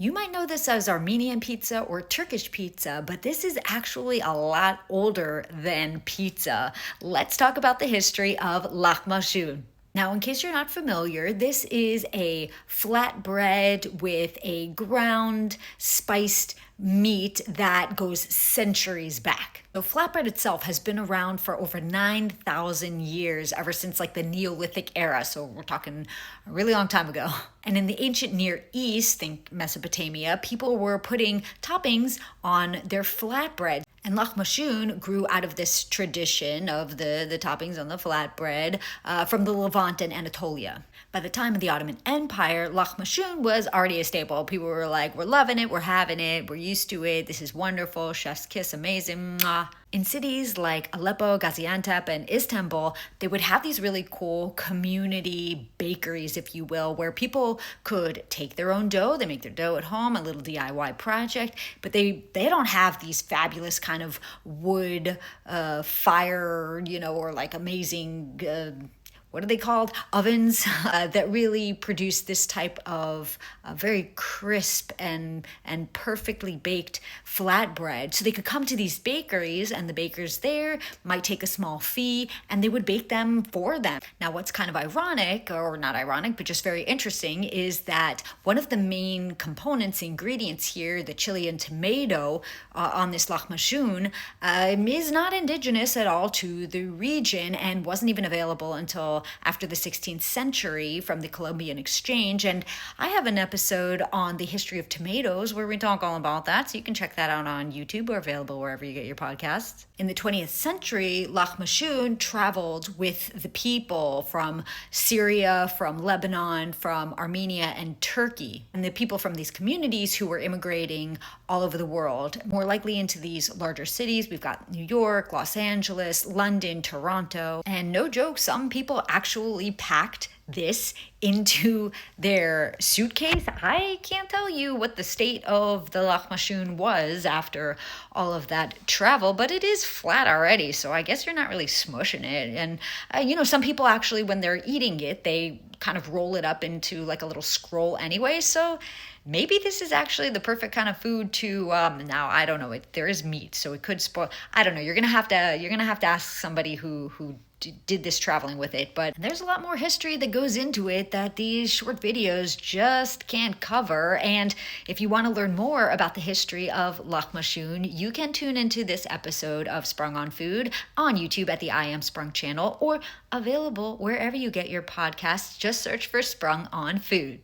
You might know this as Armenian pizza or Turkish pizza, but this is actually a lot older than pizza. Let's talk about the history of lahmacun. Now, in case you're not familiar, this is a flatbread with a ground spiced meat that goes centuries back. So flatbread itself has been around for over 9,000 years, ever since like the Neolithic era. So we're talking a really long time ago. And in the ancient Near East, think Mesopotamia, people were putting toppings on their flatbread. And lahmacun grew out of this tradition of the toppings on the flatbread from the Levant and Anatolia. By the time of the Ottoman Empire, lahmacun was already a staple. People were like, we're loving it, we're having it, we're used to it, this is wonderful, chef's kiss, amazing, mwah. In cities like Aleppo, Gaziantep, and Istanbul, they would have these really cool community bakeries, if you will, where people could take their own dough. They make their dough at home, a little DIY project, but they don't have these fabulous kind of wood fire, or like amazing what are they called? Ovens that really produce this type of very crisp and perfectly baked flatbread. So they could come to these bakeries, and the bakers there might take a small fee, and they would bake them for them. Now, what's kind of ironic, or not ironic, but just very interesting, is that one of the main components, ingredients here, the chili and tomato on this lahmacun, is not indigenous at all to the region and wasn't even available until after the 16th century from the Columbian Exchange. And I have an episode on the history of tomatoes where we talk all about that, so you can check that out on YouTube or available wherever you get your podcasts. In the 20th century, lahmacun traveled with the people from Syria, from Lebanon, from Armenia, and Turkey. And the people from these communities who were immigrating all over the world, more likely into these larger cities. We've got New York, Los Angeles, London, Toronto. And no joke, some people actually packed this into their suitcase. I can't tell you what the state of the lahmacun was after all of that travel, but it is flat already, so I guess you're not really smushing it. And some people actually, when they're eating it, they kind of roll it up into like a little scroll anyway, so maybe this is actually the perfect kind of food to now I don't know, there is meat, so it could spoil. I don't know, you're gonna have to ask somebody who did this traveling with it, but there's a lot more history that goes into it that these short videos just can't cover. And if you want to learn more about the history of lahmacun, you can tune into this episode of Sprung On Food on YouTube at the I Am Sprung channel, or available wherever you get your podcasts. Just search for Sprung On Food.